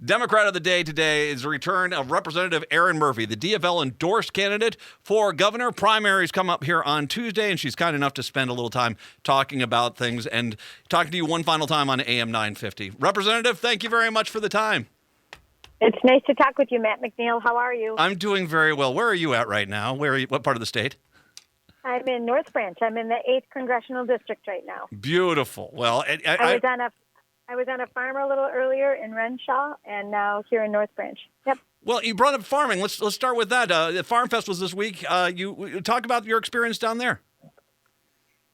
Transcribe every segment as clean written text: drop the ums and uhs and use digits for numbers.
Democrat of the day today is the return of Representative Erin Murphy, the DFL endorsed candidate for governor. Primaries come up here on Tuesday, and she's kind enough to spend a little time talking about things and talking to you one final time on AM 950. Representative, thank you very much for the time. It's nice to talk with you, Matt McNeil. How are you? I'm doing very well. Where are you at right now? Where are you, what part of the state? I'm in North Branch. I'm in the 8th Congressional District right now. Beautiful. Well, I was on a farm a little earlier in Renshaw, and now here in North Branch. Yep. Well, you brought up farming. Let's start with that. The Farm Fest was this week. You talk about your experience down there.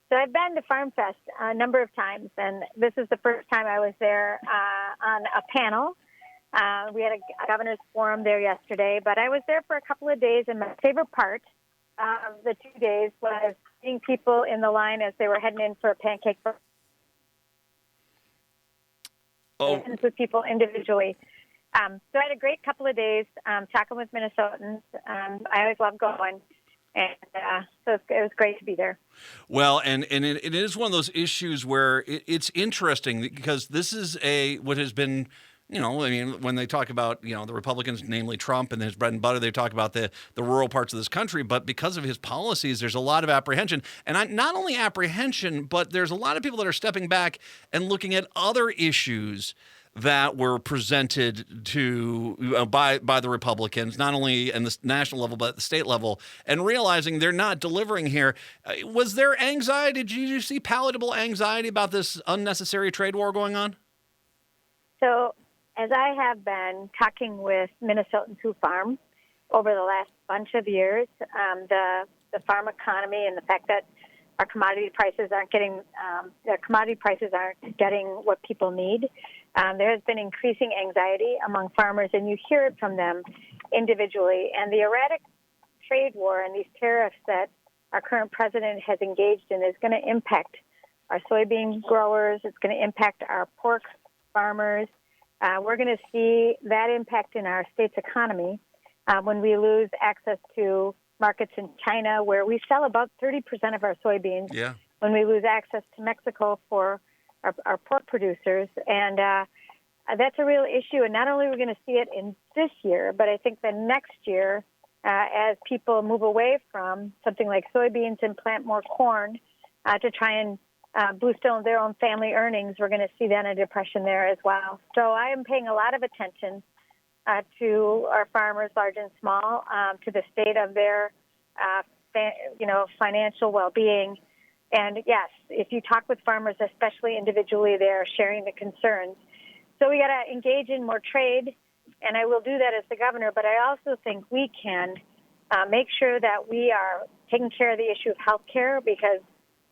So I've been to Farm Fest a number of times, and this is the first time I was there on a panel. We had a governor's forum there yesterday, but I was there for a couple of days, and my favorite part of the 2 days was seeing people in the line as they were heading in for a pancake breakfast. With people individually. So I had a great couple of days talking with Minnesotans. I always love going. And so it was great to be there. Well, and it is one of those issues where it's interesting because this is what has been, when they talk about, the Republicans, namely Trump and his bread and butter, they talk about the rural parts of this country. But because of his policies, there's a lot of apprehension. And not only apprehension, but there's a lot of people that are stepping back and looking at other issues that were presented to by the Republicans, not only in the national level, but at the state level, and realizing they're not delivering here. Was there anxiety? Did you see palatable anxiety about this unnecessary trade war going on? So as I have been talking with Minnesotans who farm over the last bunch of years, the farm economy and the fact that our commodity prices aren't getting what people need. There has been increasing anxiety among farmers, and you hear it from them individually. And the erratic trade war and these tariffs that our current president has engaged in is going to impact our soybean growers. It's going to impact our pork farmers. We're going to see that impact in our state's economy when we lose access to markets in China, where we sell about 30% of our soybeans. Yeah. When we lose access to Mexico for our pork producers. And that's a real issue. And not only are we going to see it in this year, but I think the next year, as people move away from something like soybeans and plant more corn to try and boost their own family earnings, we're going to see then a depression there as well. So I am paying a lot of attention to our farmers, large and small, to the state of their financial well-being. And yes, if you talk with farmers, especially individually, they're sharing the concerns. So we got to engage in more trade, and I will do that as the governor. But I also think we can make sure that we are taking care of the issue of health care, because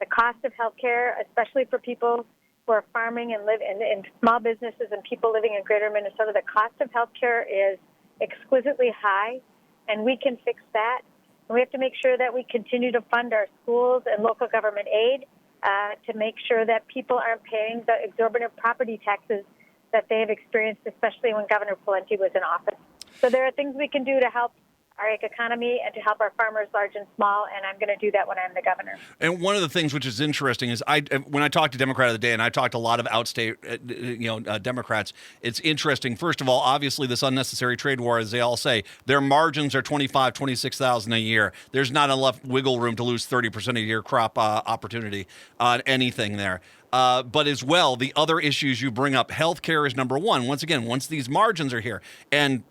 the cost of health care, especially for people who are farming and live in small businesses and people living in greater Minnesota, the cost of health care is exquisitely high, and we can fix that. And we have to make sure that we continue to fund our schools and local government aid to make sure that people aren't paying the exorbitant property taxes that they have experienced, especially when Governor Pawlenty was in office. So there are things we can do to help our economy and to help our farmers, large and small, and I'm going to do that when I'm the governor. And one of the things which is interesting is when I talk to Democrat of the Day, and I talk to a lot of outstate, Democrats, it's interesting. First of all, obviously, this unnecessary trade war, as they all say, their margins are $26,000 a year. There's not enough wiggle room to lose 30% of your crop opportunity on anything there. But as well, the other issues you bring up, healthcare is number one. Once these margins are here, and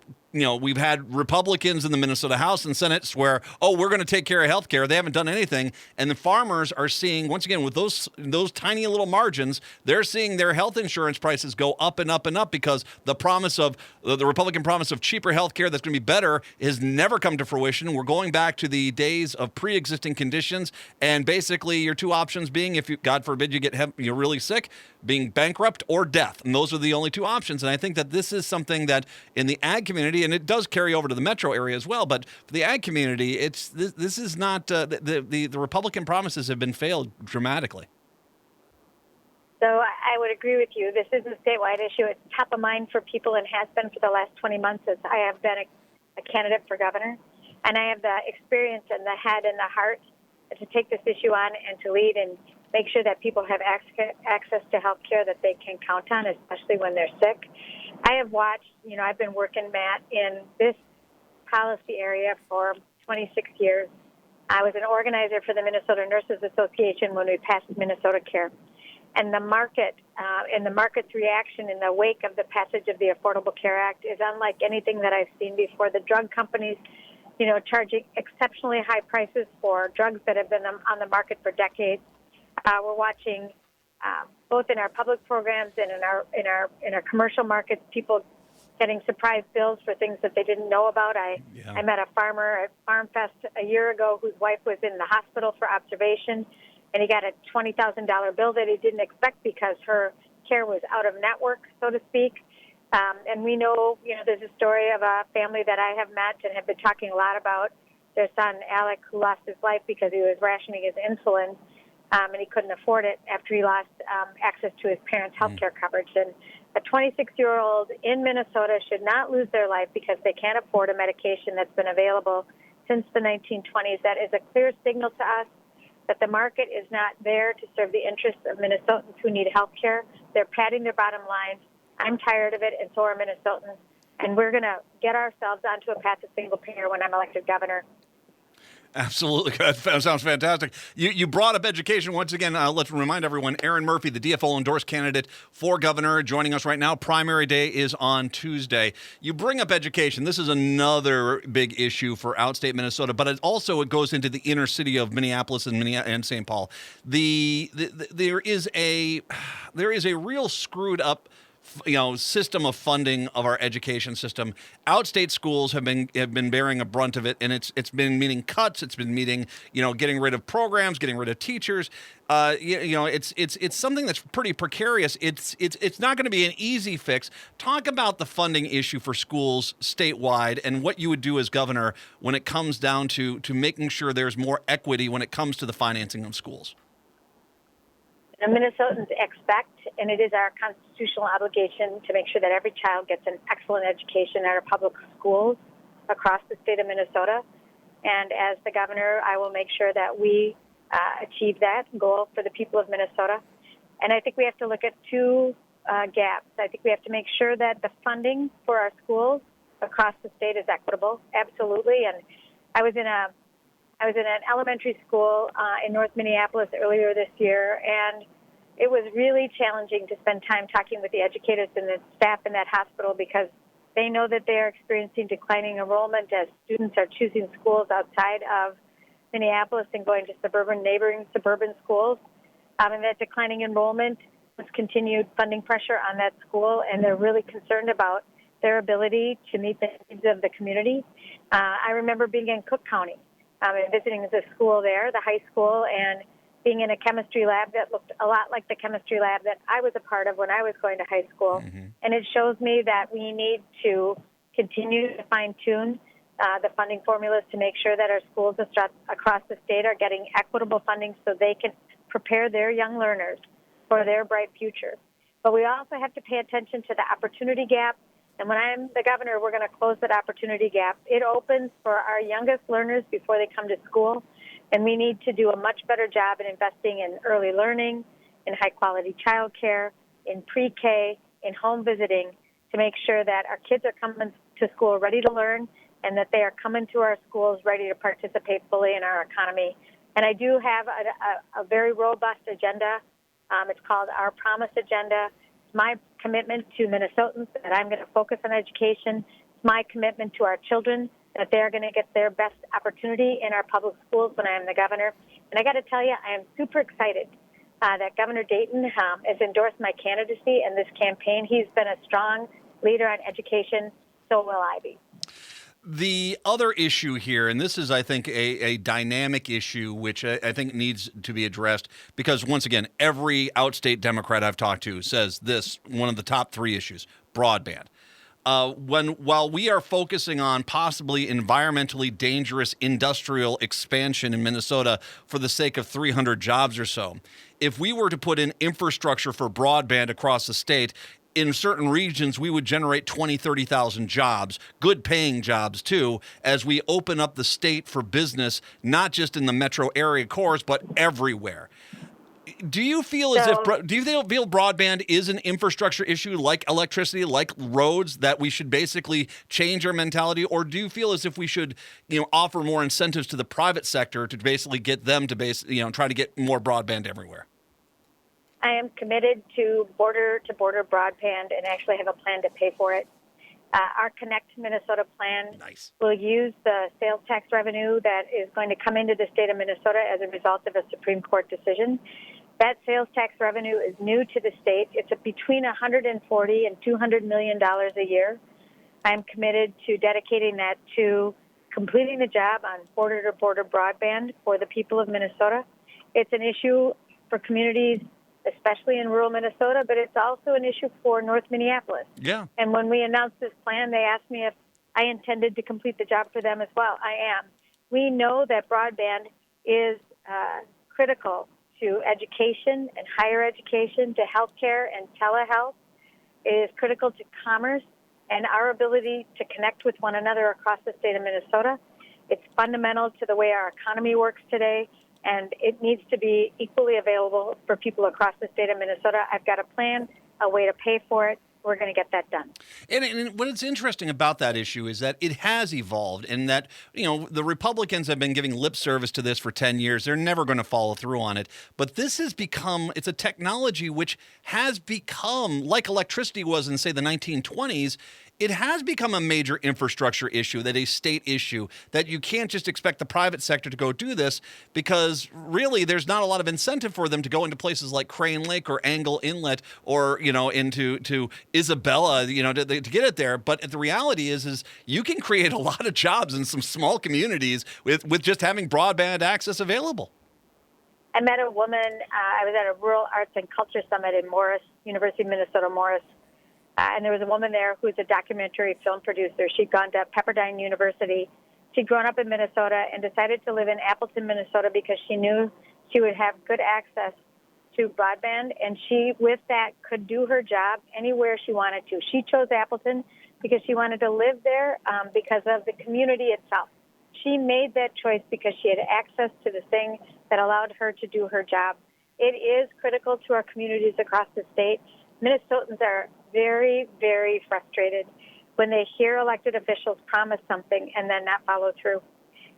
we've had Republicans in the Minnesota House and Senate swear, we're going to take care of health care. They haven't done anything. And the farmers are seeing, once again, with those tiny little margins, they're seeing their health insurance prices go up and up and up because the promise of the Republican promise of cheaper health care that's going to be better has never come to fruition. We're going back to the days of pre-existing conditions. And basically your two options being, if you, God forbid, you're really sick, being bankrupt or death. And those are the only two options. And I think that this is something that in the ag community, and it does carry over to the metro area as well, but for the ag community, this is not the Republican promises have been failed dramatically. So I would agree with you. This is a statewide issue. It's top of mind for people and has been for the last 20 months as I have been a candidate for governor. And I have the experience and the head and the heart to take this issue on and to lead and make sure that people have access to health care that they can count on, especially when they're sick. I have watched, I've been working, Matt, in this policy area for 26 years. I was an organizer for the Minnesota Nurses Association when we passed Minnesota Care. And the market and the market's reaction in the wake of the passage of the Affordable Care Act is unlike anything that I've seen before. The drug companies, charging exceptionally high prices for drugs that have been on the market for decades. We're watching both in our public programs and in our commercial markets, people getting surprise bills for things that they didn't know about. I met a farmer at Farm Fest a year ago whose wife was in the hospital for observation, and he got a $20,000 bill that he didn't expect because her care was out of network, so to speak. And we know, there's a story of a family that I have met and have been talking a lot about. Their son, Alec, who lost his life because he was rationing his insulin, and he couldn't afford it after he lost access to his parents' health care coverage. And a 26-year-old in Minnesota should not lose their life because they can't afford a medication that's been available since the 1920s. That is a clear signal to us that the market is not there to serve the interests of Minnesotans who need health care. They're padding their bottom lines. I'm tired of it, and so are Minnesotans. And we're going to get ourselves onto a path to single payer when I'm elected governor. Absolutely. That sounds fantastic. You brought up education. Once again, let's remind everyone, Erin Murphy, the DFL endorsed candidate for governor, joining us right now. Primary day is on Tuesday. You bring up education. This is another big issue for outstate Minnesota, but it goes into the inner city of Minneapolis and St. Paul. There is a real screwed up system of funding of our education system. Outstate schools have been bearing a brunt of it, and it's been meaning cuts. It's been meaning getting rid of programs, getting rid of teachers. It's something that's pretty precarious. It's not going to be an easy fix. Talk about the funding issue for schools statewide and what you would do as governor when it comes down to making sure there's more equity when it comes to the financing of schools. Minnesotans expect, and it is our constitutional obligation to make sure that every child gets an excellent education at our public schools across the state of Minnesota. And as the governor, I will make sure that we achieve that goal for the people of Minnesota. And I think we have to look at two gaps. I think we have to make sure that the funding for our schools across the state is equitable, absolutely. And I was in an elementary school in North Minneapolis earlier this year, and it was really challenging to spend time talking with the educators and the staff in that hospital because they know that they are experiencing declining enrollment as students are choosing schools outside of Minneapolis and going to neighboring suburban schools. And that declining enrollment has continued funding pressure on that school, and they're really concerned about their ability to meet the needs of the community. I remember being in Cook County and visiting the school there, the high school, and being in a chemistry lab that looked a lot like the chemistry lab that I was a part of when I was going to high school. Mm-hmm. And it shows me that we need to continue to fine-tune the funding formulas to make sure that our schools across the state are getting equitable funding so they can prepare their young learners for their bright future. But we also have to pay attention to the opportunity gap. And when I'm the governor, we're going to close that opportunity gap. It opens for our youngest learners before they come to school. And we need to do a much better job in investing in early learning, in high-quality childcare, in pre-K, in home visiting to make sure that our kids are coming to school ready to learn and that they are coming to our schools ready to participate fully in our economy. And I do have a very robust agenda. It's called Our Promise Agenda. It's my commitment to Minnesotans that I'm going to focus on education. It's my commitment to our children that they're going to get their best opportunity in our public schools when I am the governor. And I got to tell you, I am super excited that Governor Dayton has endorsed my candidacy in this campaign. He's been a strong leader on education, so will I be. The other issue here, and this is, I think, a dynamic issue which I think needs to be addressed because, once again, every outstate Democrat I've talked to says this, one of the top three issues, broadband. While we are focusing on possibly environmentally dangerous industrial expansion in Minnesota for the sake of 300 jobs or so, if we were to put in infrastructure for broadband across the state, in certain regions, we would generate 20, 30,000 jobs, good paying jobs too, as we open up the state for business, not just in the metro area cores, but everywhere. Do you feel as So, if feel broadband is an infrastructure issue like electricity, like roads, that we should basically change our mentality, or do you feel as if we should, offer more incentives to the private sector to basically get them to try to get more broadband everywhere? I am committed to border-to-border broadband and actually have a plan to pay for it. Our Connect Minnesota plan Nice. will use the sales tax revenue that is going to come into the state of Minnesota as a result of a Supreme Court decision. That sales tax revenue is new to the state. It's between $140 and $200 million a year. I'm committed to dedicating that to completing the job on border-to-border broadband for the people of Minnesota. It's an issue for communities, especially in rural Minnesota, but it's also an issue for North Minneapolis. Yeah. And when we announced this plan, they asked me if I intended to complete the job for them as well. I am. We know that broadband is critical to education and higher education, to healthcare and telehealth. It is critical to commerce and our ability to connect with one another across the state of Minnesota. It's fundamental to the way our economy works today, and it needs to be equally available for people across the state of Minnesota. I've got a plan, a way to pay for it. We're going to get that done. And what's interesting about that issue is that it has evolved, and that, the Republicans have been giving lip service to this for 10 years. They're never going to follow through on it. But this has become, it's a technology which has become, like electricity was in, say, the 1920s, it has become a major infrastructure issue, that a state issue, that you can't just expect the private sector to go do this, because really there's not a lot of incentive for them to go into places like Crane Lake or Angle Inlet or, into Isabella, to get it there. But the reality is you can create a lot of jobs in some small communities with just having broadband access available. I met a woman, I was at a Rural Arts and Culture Summit in Morris, University of Minnesota, Morris. And there was a woman there who's a documentary film producer. She'd gone to Pepperdine University. She'd grown up in Minnesota and decided to live in Appleton, Minnesota, because she knew she would have good access to broadband. And she, with that, could do her job anywhere she wanted to. She chose Appleton because she wanted to live there because of the community itself. She made that choice because she had access to the thing that allowed her to do her job. It is critical to our communities across the state. Minnesotans are very, very frustrated when they hear elected officials promise something and then not follow through.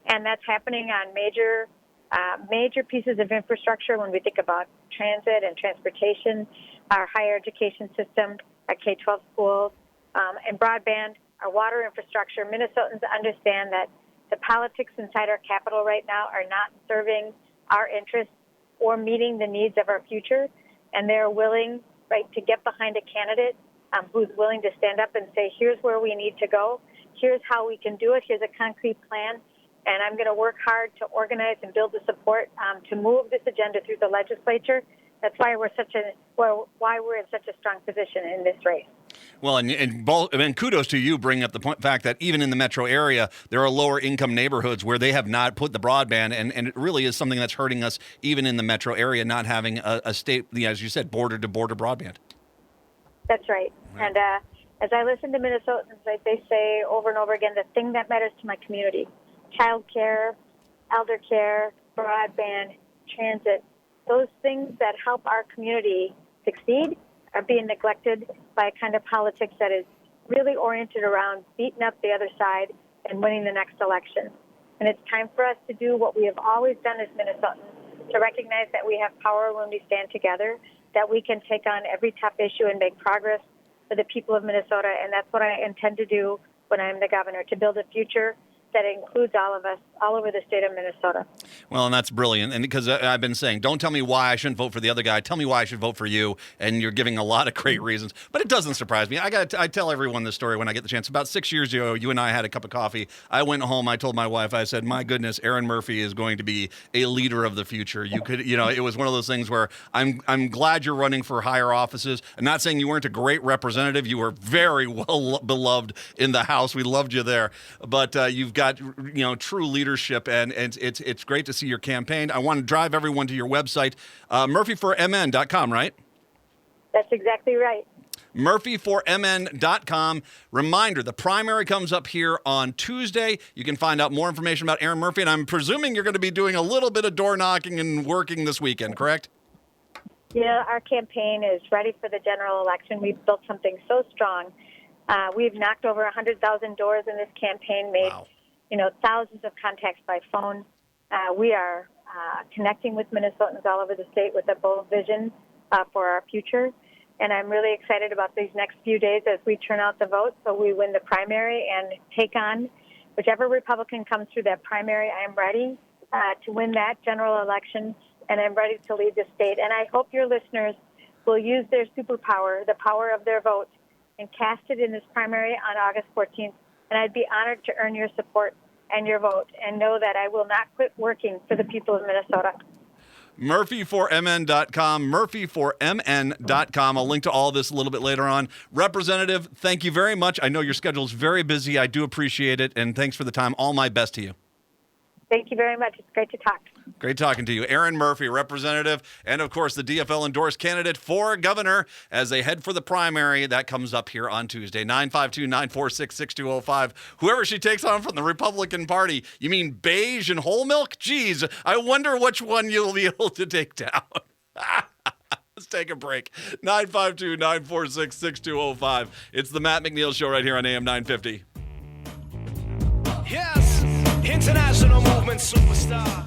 And that's happening on major pieces of infrastructure when we think about transit and transportation, our higher education system, our K-12 schools, and broadband, our water infrastructure. Minnesotans understand that the politics inside our capital right now are not serving our interests or meeting the needs of our future, and they're willing, to get behind a candidate who's willing to stand up and say, here's where we need to go, here's how we can do it, here's a concrete plan, and I'm going to work hard to organize and build the support to move this agenda through the legislature. That's why we're in such a strong position in this race. Well, and kudos to you bringing up the fact that even in the metro area, there are lower income neighborhoods where they have not put the broadband, and it really is something that's hurting us even in the metro area, not having a state, as you said, border-to-border broadband. That's right. And as I listen to Minnesotans, they say over and over again, the thing that matters to my community, child care, elder care, broadband, transit, those things that help our community succeed are being neglected by a kind of politics that is really oriented around beating up the other side and winning the next election. And it's time for us to do what we have always done as Minnesotans, to recognize that we have power when we stand together, that we can take on every tough issue and make progress for the people of Minnesota. And that's what I intend to do when I'm the governor, to build a future that includes all of us, all over the state of Minnesota. Well, and that's brilliant. And because I've been saying, don't tell me why I shouldn't vote for the other guy. Tell me why I should vote for you. And you're giving a lot of great reasons. But it doesn't surprise me. I tell everyone this story when I get the chance. About 6 years ago, you and I had a cup of coffee. I went home. I told my wife, I said, my goodness, Erin Murphy is going to be a leader of the future. You could, it was one of those things where I'm glad you're running for higher offices. I'm not saying you weren't a great representative. You were very well beloved in the House. We loved you there. But you've got, true leadership, and it's great to see your campaign. I want to drive everyone to your website, murphyformn.com, right? That's exactly right. murphyformn.com. Reminder, the primary comes up here on Tuesday. You can find out more information about Erin Murphy, and I'm presuming you're going to be doing a little bit of door knocking and working this weekend, correct? Our campaign is ready for the general election. We've built something so strong. We've knocked over 100,000 doors in this campaign, made thousands of contacts by phone. We are connecting with Minnesotans all over the state with a bold vision for our future. And I'm really excited about these next few days as we turn out the vote so we win the primary and take on whichever Republican comes through that primary. I am ready to win that general election, and I'm ready to lead the state. And I hope your listeners will use their superpower, the power of their vote, and cast it in this primary on August 14th. And I'd be honored to earn your support and your vote, and know that I will not quit working for the people of Minnesota. Murphy4MN.com, Murphy4MN.com. I'll link to all this a little bit later on. Representative, thank you very much. I know your schedule is very busy. I do appreciate it, and thanks for the time. All my best to you. Thank you very much. It's great to talk. Great talking to you. Erin Murphy, representative, and of course the DFL endorsed candidate for governor as they head for the primary. That comes up here on Tuesday. 952-946-6205. Whoever she takes on from the Republican Party. You mean beige and whole milk? Geez, I wonder which one you'll be able to take down. Let's take a break. 952-946-6205. It's the Matt McNeil Show right here on AM 950. Yes, international movement superstar.